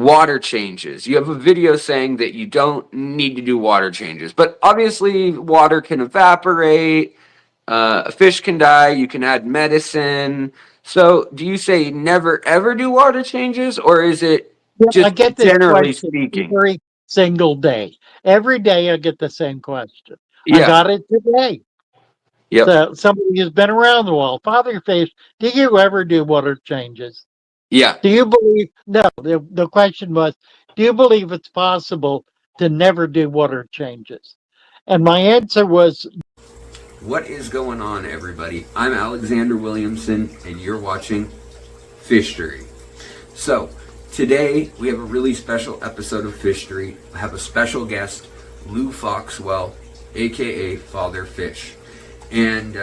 water changes. You have a video saying that you don't need to do water changes, but obviously water can evaporate, a fish can die, you can add medicine. So do you say never ever do water changes, or is it Yeah, I just get this generally question speaking? every single day. Every day I get the same question. I Yeah. got it today. Yep. So somebody who's been around the world, Father Fish, do you ever do water changes? Yeah. Do you believe? No, the question was, do you believe it's possible to never do water changes? And my answer was, What is going on, everybody? I'm Alexander Williamson, and you're watching Fishtory. So, today we have a really special episode of Fishtory. I have a special guest, Lou Foxwell, aka Father Fish. And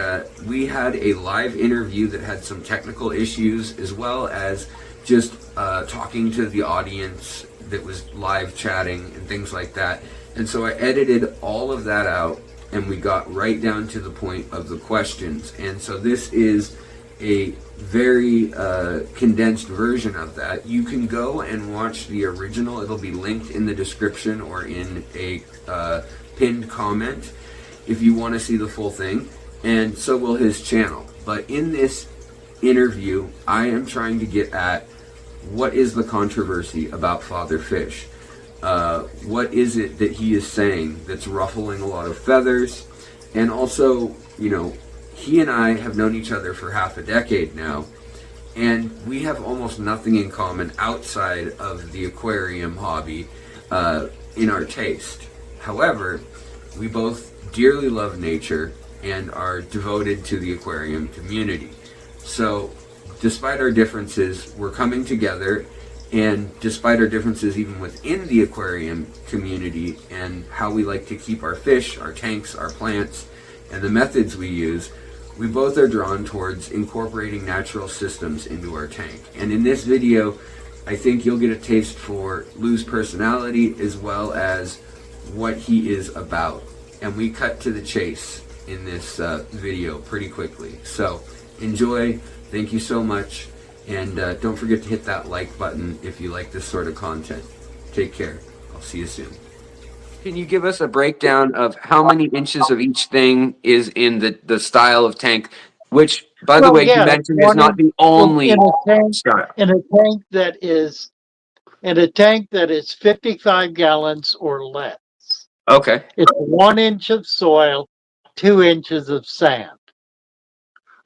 we had a live interview that had some technical issues, as well as just talking to the audience that was live chatting and things like that. And so I edited all of that out, and we got right down to the point of the questions. And so this is a very condensed version of that. You can go and watch the original. It'll be linked in the description or in a pinned comment if you want to see the full thing, and so will his channel. But in this interview, I am trying to get at what is the controversy about Father Fish. What is it that he is saying that's ruffling a lot of feathers? And also, you know, he and I have known each other for half a decade now, and we have almost nothing in common outside of the aquarium hobby in our taste. However, we both dearly love nature and are devoted to the aquarium community. So, despite our differences, we're coming together, and despite our differences even within the aquarium community and how we like to keep our fish, our tanks, our plants, and the methods we use, we both are drawn towards incorporating natural systems into our tank. And in this video, I think you'll get a taste for Lou's personality as well as what he is about. And we cut to the chase in this video pretty quickly. So enjoy, thank you so much, and don't forget to hit that like button if you like this sort of content. Take care. I'll see you soon. Can you give us a breakdown of how many inches of each thing is in the style of tank, which, by the well, way, you yeah, mentioned is one not the in only a tank, style? in a tank that is in a tank that is 55 gallons or less. Okay. It's 1 inch of soil, 2 inches of sand,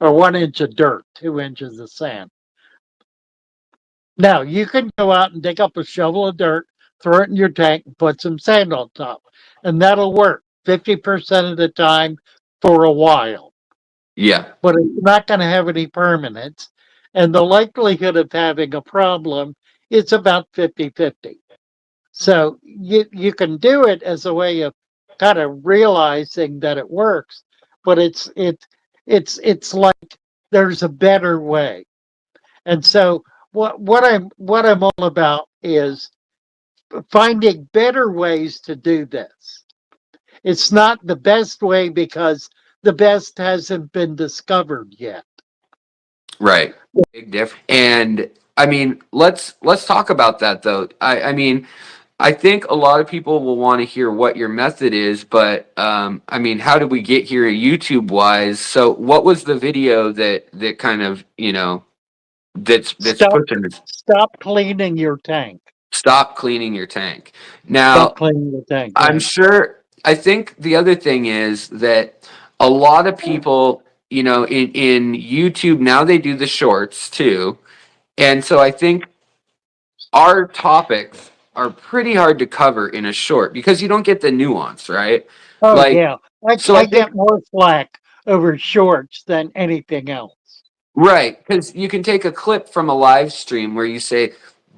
or 1 inch of dirt, 2 inches of sand. Now, you can go out and dig up a shovel of dirt, throw it in your tank, and put some sand on top, and that'll work 50% of the time for a while. Yeah. But it's not going to have any permanence, and the likelihood of having a problem is about 50-50. So you can do it as a way of kind of realizing that it works, but it's like there's a better way. And so what I'm all about is finding better ways to do this. It's not the best way because the best hasn't been discovered yet. Right. Big difference. And I mean, let's talk about that though. I mean, I think a lot of people will want to hear what your method is, but I mean, how did we get here YouTube wise? So, what was the video that kind of that's Stop pushing this? stop cleaning your tank. Stop cleaning your tank. Stop Now, cleaning your tank, I'm right? sure. I think the other thing is that a lot of people, in YouTube now they do the shorts too, and so I think our topics are pretty hard to cover in a short because you don't get the nuance, right? Oh Like, yeah. I, so I I think, get more flack over shorts than anything else. right, because you can take a clip from a live stream where you say,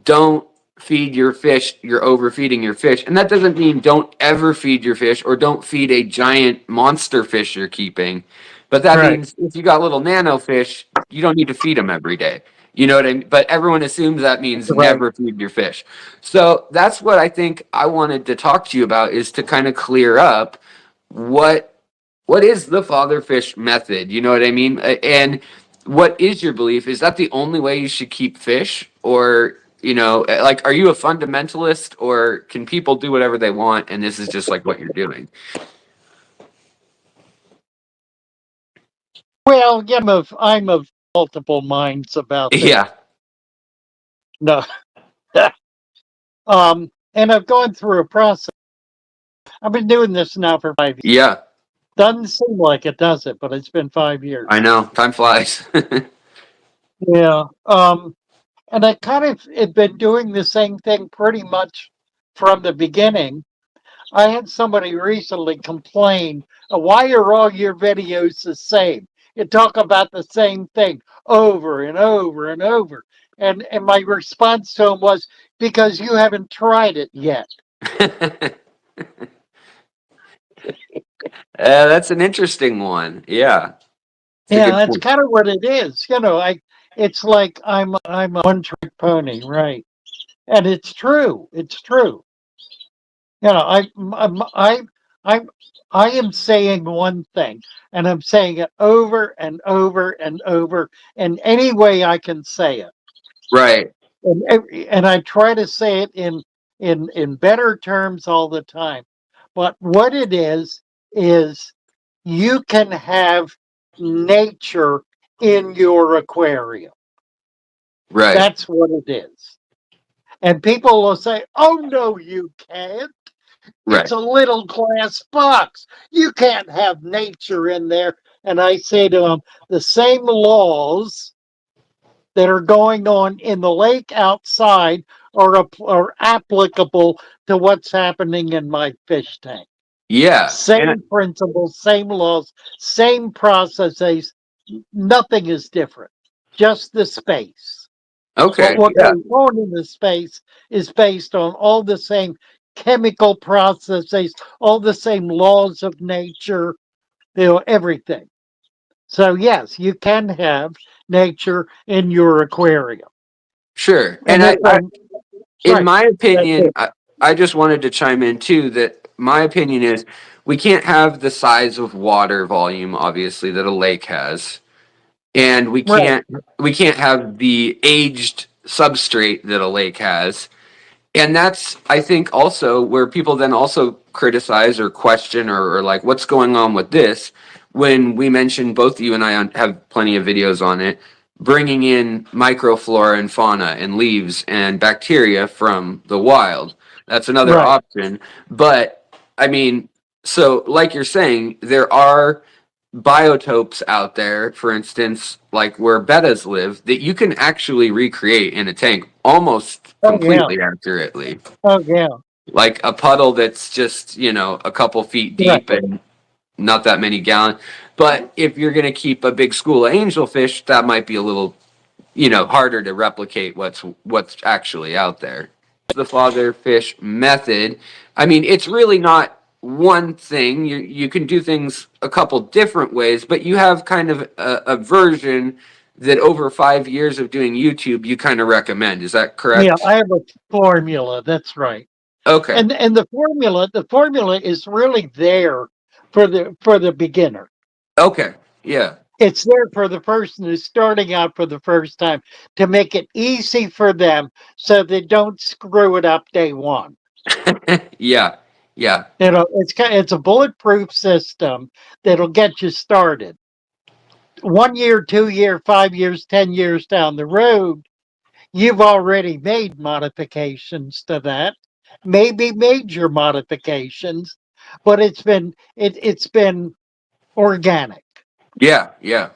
don't feed your fish, you're overfeeding your fish. And that doesn't mean don't ever feed your fish or don't feed a giant monster fish you're keeping. But that Right. means if you got little nano fish, you don't need to feed them every day. You know what I mean? But everyone assumes that means Right. never feed your fish. So that's what I think I wanted to talk to you about, is to kind of clear up what what is the father fish method? You know what I mean? And what is your belief? Is that the only way you should keep fish, or You know, like, are you a fundamentalist, or can people do whatever they want, and this is just like what you're doing? Well, yeah, I'm of multiple minds about that. Yeah, No, and I've gone through a process. I've been doing this now for 5 years. yeah, Doesn't seem like it, does it? But it's been 5 years. I know. Time flies. Yeah. And I kind of had been doing the same thing pretty much from the beginning. I had somebody recently complain, why are all your videos the same? You talk about the same thing over and over and over. And my response to him was, because you haven't tried it yet. That's an interesting one. Yeah, it's a Yeah, good that's point. kind of what it is. It's like I'm a one trick pony, right? And it's true. It's true. I, I, I am saying one thing, and I'm saying it over and over and over in any way I can say it, Right. and I try to say it in better terms all the time. But what it is you can have nature in your aquarium. Right. That's what it is. And people will say, "Oh no, you can't. It's Right. a little glass box. You can't have nature in there." And I say to them, the same laws that are going on in the lake outside are applicable to what's happening in my fish tank. Yeah. And Same principles, same laws, same processes. Nothing is different, just the space. But okay. what Yeah. goes on in the space is based on all the same chemical processes, all the same laws of nature, everything. So yes, you can have nature in your aquarium. Sure. And And that's in right. my That's opinion, it. I just wanted to chime in too that my opinion is we can't have the size of water volume, obviously, that a lake has, and Right. we can't have the aged substrate that a lake has. And that's, I think, also where people then also criticize or question, or like, what's going on with this, when we mentioned, both you and I have plenty of videos on it, bringing in microflora and fauna and leaves and bacteria from the wild. That's another Right. option. But I mean, so like you're saying, there are biotopes out there, for instance, like where bettas live, that you can actually recreate in a tank almost Oh yeah. completely accurately. Oh yeah. Like a puddle that's just, you know, a couple feet Right. deep and not that many gallons. But if you're going to keep a big school of angelfish, that might be a little, you know, harder to replicate what's actually out there. The Father Fish method, I mean, it's really not one thing. You can do things a couple different ways, but you have kind of a version that over 5 years of doing YouTube, you kind of recommend. Is that Yeah, correct? I have a formula. That's right. Okay. And the formula is really there for the beginner. Okay. Yeah. It's there for the person who's starting out for the first time, to make it easy for them so they don't screw it up day one. Yeah. Yeah. It's a bulletproof system that'll get you started. 1 year, 2 year, 5 years, 10 years down the road, you've already made modifications to that, maybe major modifications, but it's been organic. Yeah. Yeah.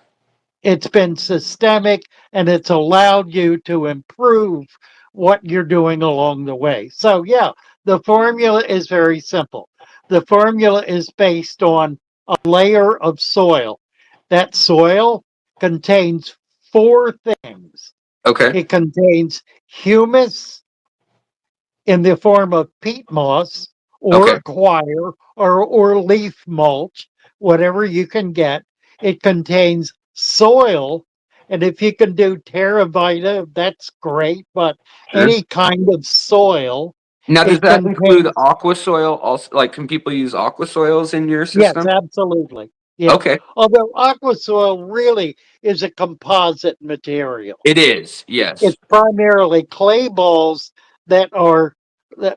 It's been systemic, and it's allowed you to improve what you're doing along the way. So, yeah, the formula is very simple. The formula is based on a layer of soil. That soil contains four things. Okay. It contains humus in the form of peat moss Okay. or coir or leaf mulch, whatever you can get. It contains soil, and if you can do Terravita, that's great, but Sure. any kind of soil. Now, does It that include contains, aqua soil also? Like, can people use aqua soils in your yes, system? absolutely. Yeah. Okay. Although aqua soil really is a composite material. It is. Yes. It's primarily clay balls that are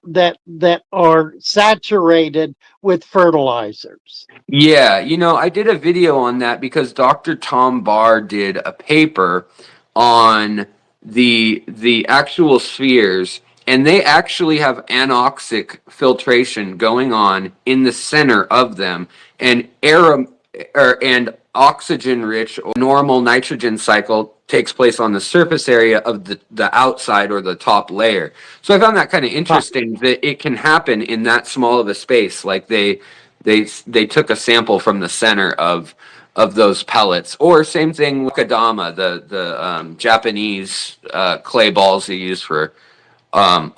that are saturated with fertilizers. Yeah, I did a video on that because Dr. Tom Barr did a paper on the actual spheres, and they actually have anoxic filtration going on in the center of them, and and oxygen rich or normal nitrogen cycle takes place on the surface area of the outside or the top layer. So I found that kind of Huh. interesting that it can happen in that small of a space. Like they took a sample from the center of those pellets, or same thing with kadama, the Japanese clay balls they use for Right.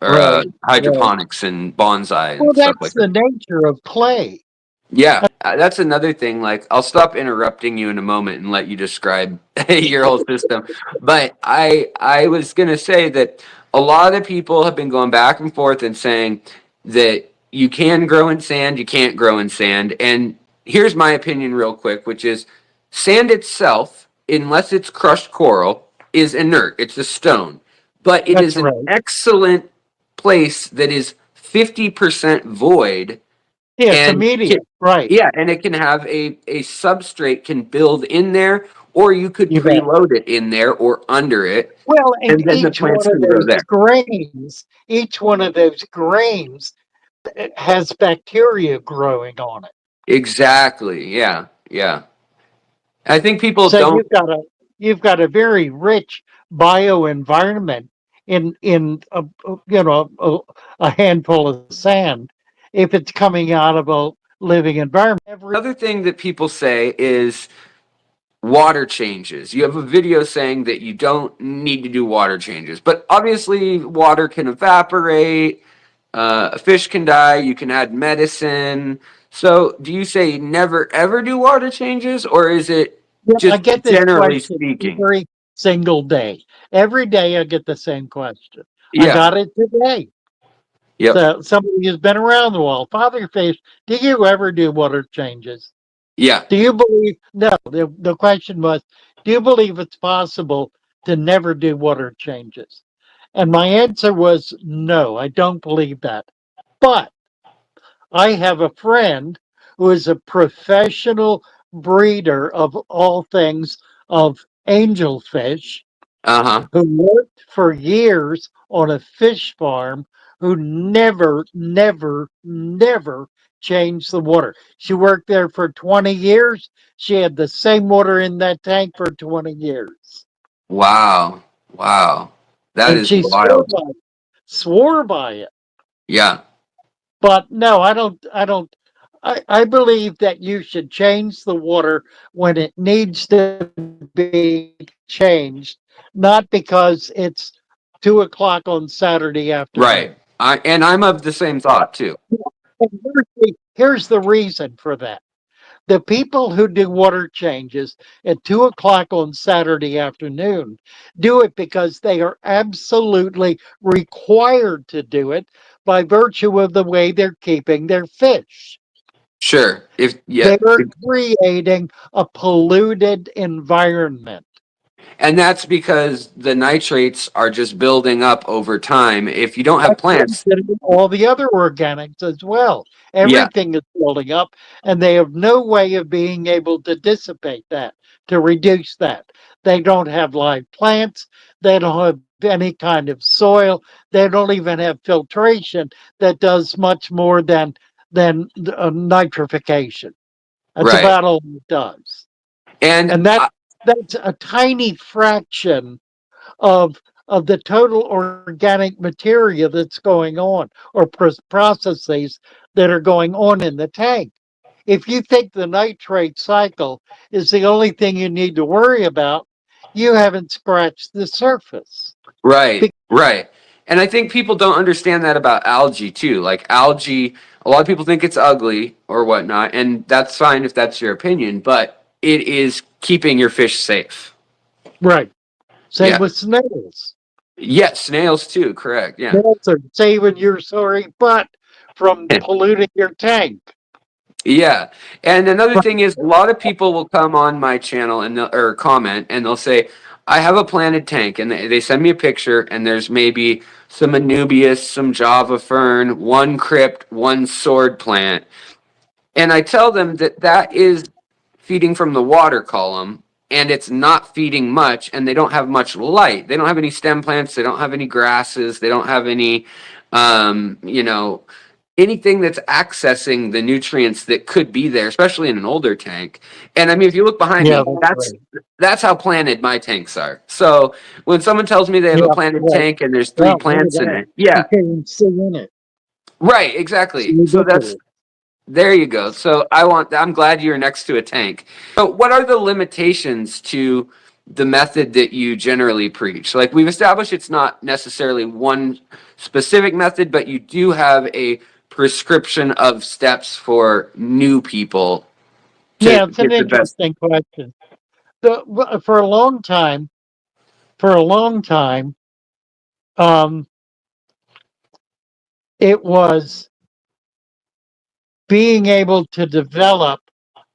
Right. hydroponics and bonsai Well, and stuff that's like the that. nature of clay. Yeah, that's another thing. Like, I'll stop interrupting you in a moment and let you describe your whole system. But I was gonna say that a lot of people have been going back and forth and saying that you can grow in sand, you can't grow in sand. And here's my opinion, real quick, which is sand itself, unless it's crushed coral, is inert. It's a stone, but it That's is an right. excellent place that is 50% void Yeah, it's a and medium. Right. yeah, and it can have a substrate can build in there, or you could You bet. preload it in there or under it, Well, and and then the each one plants of can grow those there. grains, each one of those grains has bacteria growing on it. Exactly. Yeah. Yeah. I think people So don't. you've got a very rich bioenvironment in a handful of sand if it's coming out of a living environment. Another thing that people say is water changes. You have a video saying that you don't need to do water changes, but obviously water can evaporate. A fish can die. You can add medicine. So, do you say never ever do water changes, or is it Yeah, I just get this generally question speaking? every single day. Every day I get the same question. I Yeah. got it today. Yep. So somebody who's been around the world, Father Fish, do you ever do water changes? Yeah. Do you believe? No, the question was, do you believe it's possible to never do water changes? And my answer was no, I don't believe that. But I have a friend who is a professional breeder of all things of angelfish Uh huh. who worked for years on a fish farm who never changed the water. She worked there for 20 years. She had the same water in that tank for 20 years. Wow. Wow. That And is she wild. swore by it. Yeah. But no, I believe that you should change the water when it needs to be changed, not because it's 2 o'clock on Saturday Right. afternoon. I'm of the same thought too. And here's the reason for that. The people who do water changes at 2 o'clock on Saturday afternoon do it because they are absolutely required to do it by virtue of the way they're keeping their fish. Sure. If yeah, They're creating a polluted environment. and that's because the nitrates are just building up over time. If you don't have That's plants, considering all the other organics as well. yeah. Everything is building up, and they have no way of being able to dissipate that, to reduce that. They don't have live plants. They don't have any kind of soil. They don't even have filtration that does much more than nitrification. That's Right. about all it does, And and that's a tiny fraction of the total organic material that's going on or processes that are going on in the tank. If you think the nitrate cycle is the only thing you need to worry about, you haven't scratched the surface. right, right. And I think people don't understand that about algae too. Like algae, a lot of people think it's ugly or whatnot, and that's fine if that's your opinion, but it is keeping your fish safe. Right. Same Yeah. with snails. Yes, snails too, correct. Yeah. Snails are saving your sorry butt from polluting your tank. Yeah. And another thing is, a lot of people will come on my channel and or comment, and they'll say, I have a planted tank, and they send me a picture, and there's maybe some anubias, some java fern, one crypt, one sword plant. And I tell them that that is feeding from the water column, and it's not feeding much, and they don't have much light. They don't have any stem plants, they don't have any grasses, they don't have any, you know, anything that's accessing the nutrients that could be there, especially in an older tank. And I mean, if you look behind Yeah, me, that's right. that's how planted my tanks are. So when someone tells me they have Yeah, a planted right. tank and there's three Well, look at plants in that. it, You yeah, can't even see in it. right, It's exactly. So that's ridiculous. there you go. So I'm glad you're next to a tank. But what are the limitations to the method that you generally preach? Like we've established it's not necessarily one specific method, but you do have a prescription of steps for new people to Yeah, it's an get the best. interesting question. For a long time, um, it was being able to develop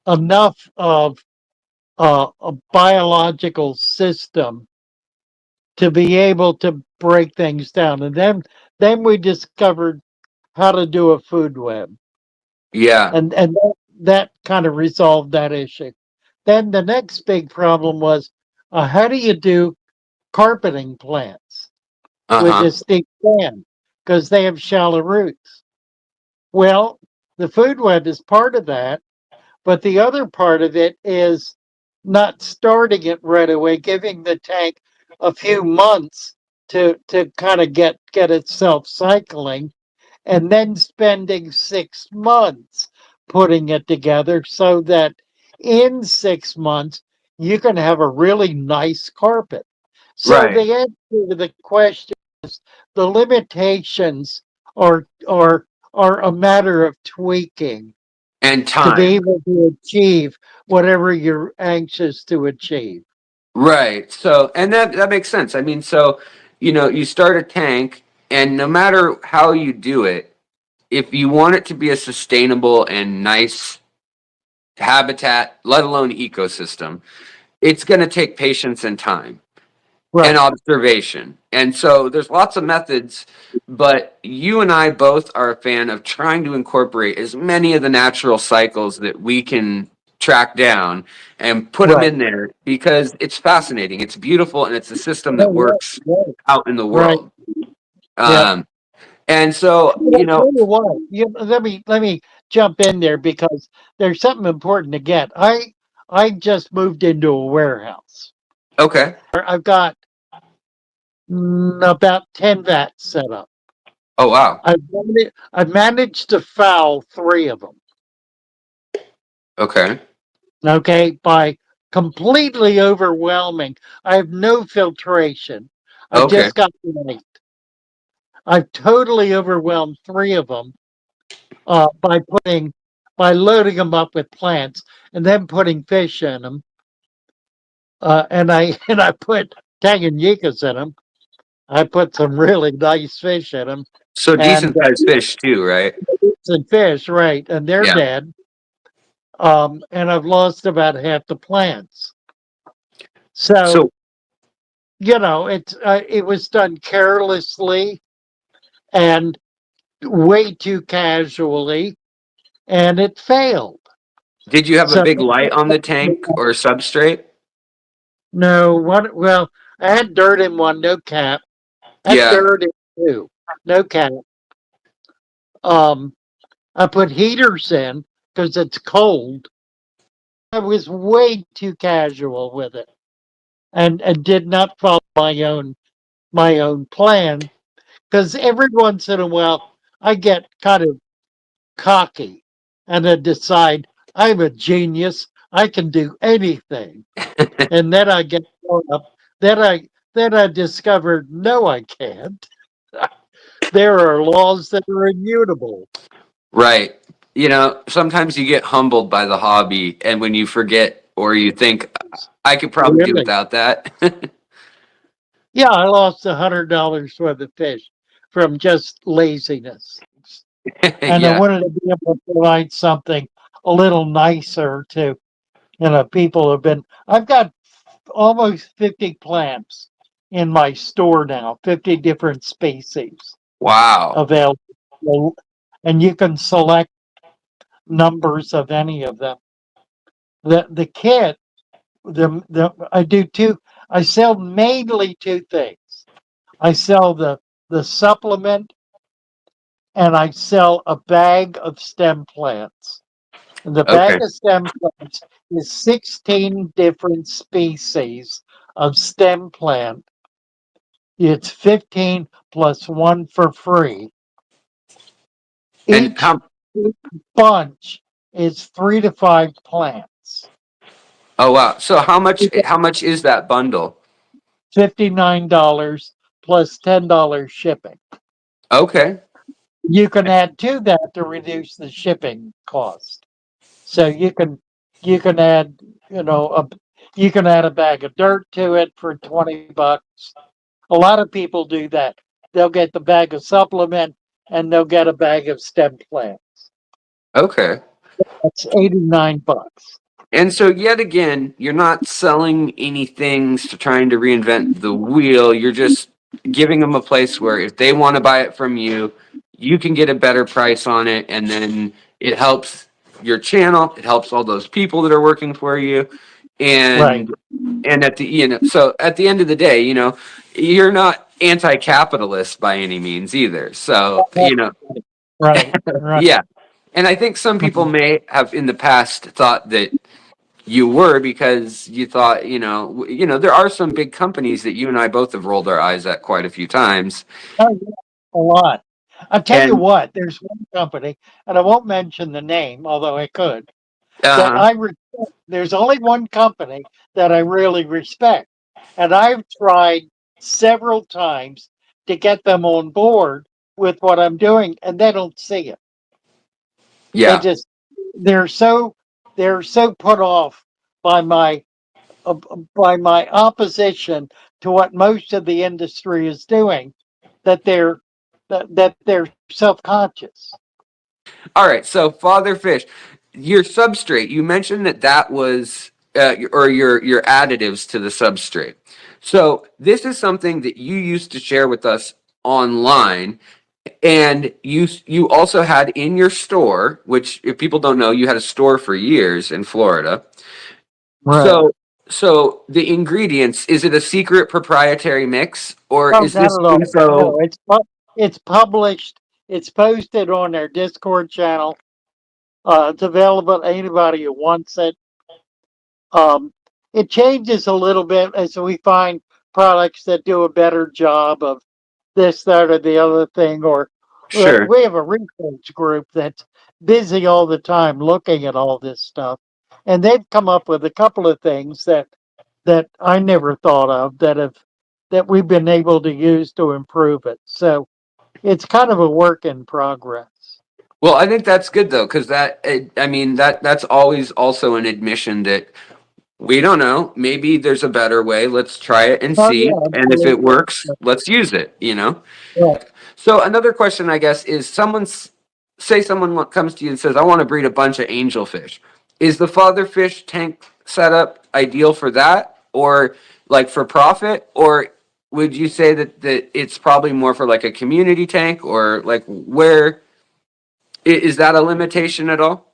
enough of a biological system to be able to break things down, and then we discovered how to do a food web, Yeah. and that kind of resolved that issue. Then the next big problem was how do you do carpeting plants with Uh-huh. a steep stem because they have shallow roots. Well, the food web is part of that, but the other part of it is not starting it right away, giving the tank a few months to kind of get itself cycling, and then spending 6 months putting it together so that in 6 months you can have a really nice carpet. So Right. the answer to the question, the limitations are a matter of tweaking And to be time. able to achieve whatever you're anxious to achieve. Right. So, and that makes sense. I mean, so, you start a tank, and no matter how you do it, if you want it to be a sustainable and nice habitat, let alone ecosystem, it's going to take patience and time and Right. observation. And so there's lots of methods, but you and I both are a fan of trying to incorporate as many of the natural cycles that we can track down and put them Right. in there because it's fascinating, it's beautiful, and it's a system that Oh, yeah, works right. out in the Right. world. Yeah. Um, and so, But I tell you what, let me jump in there because there's something important to get. I just moved into a warehouse. okay. I've got about 10 vats set up. Oh, wow. I've managed to foul three of them. Okay. Okay, by completely overwhelming. I have no filtration. I Okay. just got light. I've totally overwhelmed three of them by loading them up with plants and then putting fish in them. And I and I put Tanganyikas in them. I put some really nice fish in them, So and decent sized fish too, right? some fish, right? And they're Yeah. dead. And I've lost about half the plants. So So it was done carelessly and way too casually, and it failed. did you have a So big light on the tank or substrate? no, what? Well, I had dirt in one, no cap. I had Yeah. dirt in two, no cap. Um, I put heaters in because it's cold. I was way too casual with it, and did not follow my own plan. Because every once in a while, I get kind of cocky, and I decide I'm a genius. I can do anything, and then I get caught up. Then I discovered no, I can't. There are laws that are immutable. Right. Sometimes you get humbled by the hobby, and when you forget or you think, I could probably do Really? without that. Yeah, I lost $100 worth of fish from just laziness, and I Yeah. wanted to be able to provide something a little nicer to, people have been, I've got almost 50 plants in my store now, 50 different species Wow. available. And you can select numbers of any of them. The kit, I do two, I sell mainly two things. I sell the supplement and I sell a bag of stem plants. And the Okay. bag of stem plants is 16 different species of stem plant. It's 15 plus one for free. And Each how? bunch is 3 to 5 plants. Oh wow. So how much is that bundle? $59 plus $10 shipping. Okay. You can add to that to reduce the shipping cost. So you can add, you can add a bag of dirt to it for $20. A lot of people do that. They'll get the bag of supplement and they'll get a bag of stem plant. Okay. That's $89. And so, yet again, you're not selling any things to trying to reinvent the wheel. You're just giving them a place where if they want to buy it from you, you can get a better price on it. And then it helps your channel. It helps all those people that are working for you. Right. And at the, so at the end of the day, you're not anti-capitalist by any means either. So, Right. Right. yeah. And I think some people may have in the past thought that you were because you thought, there are some big companies that you and I both have rolled our eyes at quite a few times. Oh, yeah, a lot. I'll tell you And what, there's one company, and I won't mention the name, although I could, that uh I respect. There's only one company that I really respect. And I've tried several times to get them on board with what I'm doing, and they don't see it. They yeah. just they're so they're so put off by uh, my opposition to what most of the industry is doing that they're self-conscious. All right. So Father Fish, your substrate, you mentioned that was or your additives to the substrate. So this is something that you used to share with us online. And you also had in your store, which if people don't know, you had a store for years in Florida. Right. So so the ingredients, is it a secret proprietary mix or Oh, is not this at all. info? No, it's published. It's posted on their Discord channel. It's available to anybody who wants it. Um, it changes a little bit as we find products that do a better job of this, that, or the other thing. Or Sure. we have a research group that's busy all the time looking at all this stuff, and they've come up with a couple of things that I never thought of that we've been able to use to improve it. So it's kind of a work in progress. Well, I think that's good though, because I mean, that's always also an admission that we don't know. Maybe there's a better way. Let's try it and Oh see. yeah, And if it absolutely. works, let's use it. Yeah. So another question, I guess, is say someone comes to you and says, "I want to breed a bunch of angelfish." Is the father fish tank setup ideal for that, or like for profit, or would you say that it's probably more for like a community tank, or like where is that a limitation at all?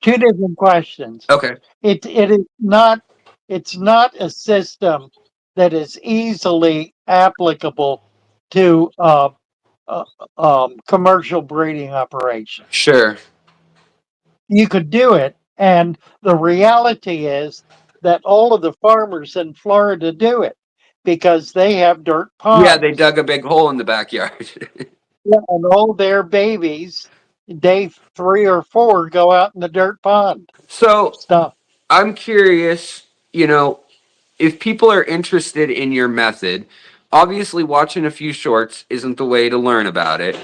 Two different questions. Okay, It is not, it's not a system that is easily applicable to uh, commercial breeding operation. sure. You could do it, and the reality is that all of the farmers in Florida do it because they have dirt Yeah, they ponds. dug a big hole in the backyard. Yeah, and all their babies, day 3 or 4, go out in the dirt pond. So Stuff. I'm curious, if people are interested in your method, obviously watching a few shorts isn't the way to learn about it.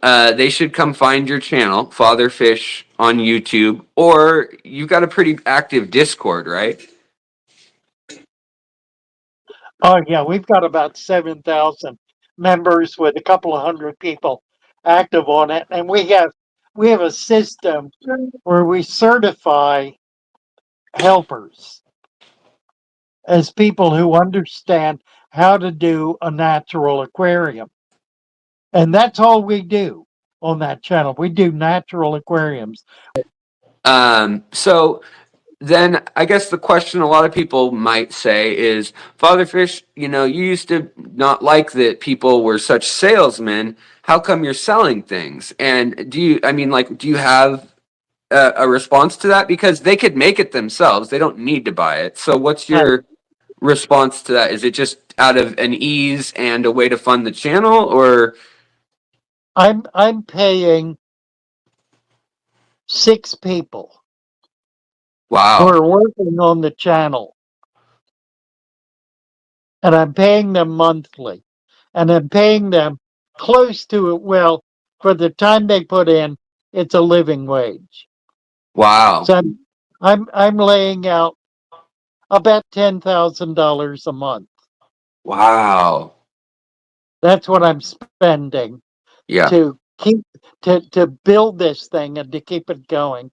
They should come find your channel, Father Fish, on YouTube, or you've got a pretty active Discord, right? Oh yeah, we've got about 7,000 members with a couple of hundred people active on it, and we have we have a system where we certify helpers as people who understand how to do a natural aquarium. And that's all we do on that channel. We do natural aquariums. So then I guess the question a lot of people might say is, Father Fish, you know, you used to not like that people were such salesmen. How come you're selling things? And do you have a response to that? Because they could make it themselves. They don't need to buy it. So what's Hey, your response to that? Is it just out of an ease and a way to fund the channel, or I'm paying 6 people who wow, are working on the channel, and I'm paying them monthly, and I'm paying them close to it. Well, for the time they put in, it's a living wage. wow, So I'm laying out about $10,000 a month. wow, That's what I'm spending yeah, to keep to build this thing and to keep it going,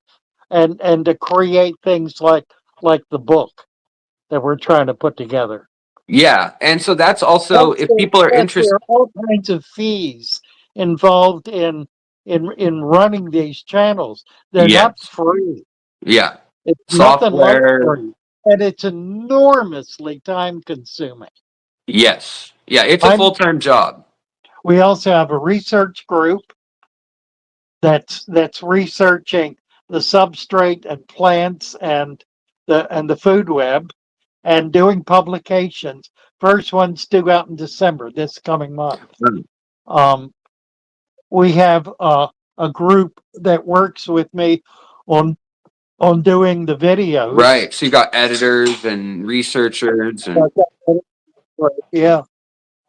and to create things like the book that we're trying to put together. yeah. And so that's also Plus, if people are there interested. are all kinds of fees involved in running these channels. They're not Yes, free. yeah, It's nothing like software. free, and it's enormously time consuming. Yes, yeah. It's a I'm. full-time job. We also have a research group that's researching the substrate and plants and the food web, and doing publications. First one's due out in December, this coming month. Mm. Um, we have a group that works with me on doing the videos. Right. So you got editors and researchers and Yeah.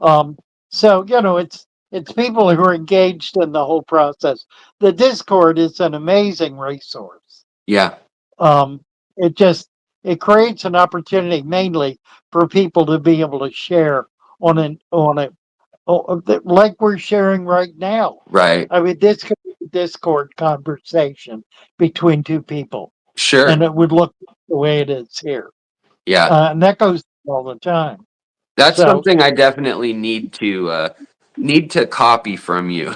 Um, so it's people who are engaged in the whole process. The Discord is an amazing resource. yeah, Um, it just it creates an opportunity mainly for people to be able to share on a like we're sharing right now. right. I mean, this could be a Discord conversation between two people, and Sure. it would look the way it is here, Yeah. and that goes all the time. That's So something I definitely need to copy from you.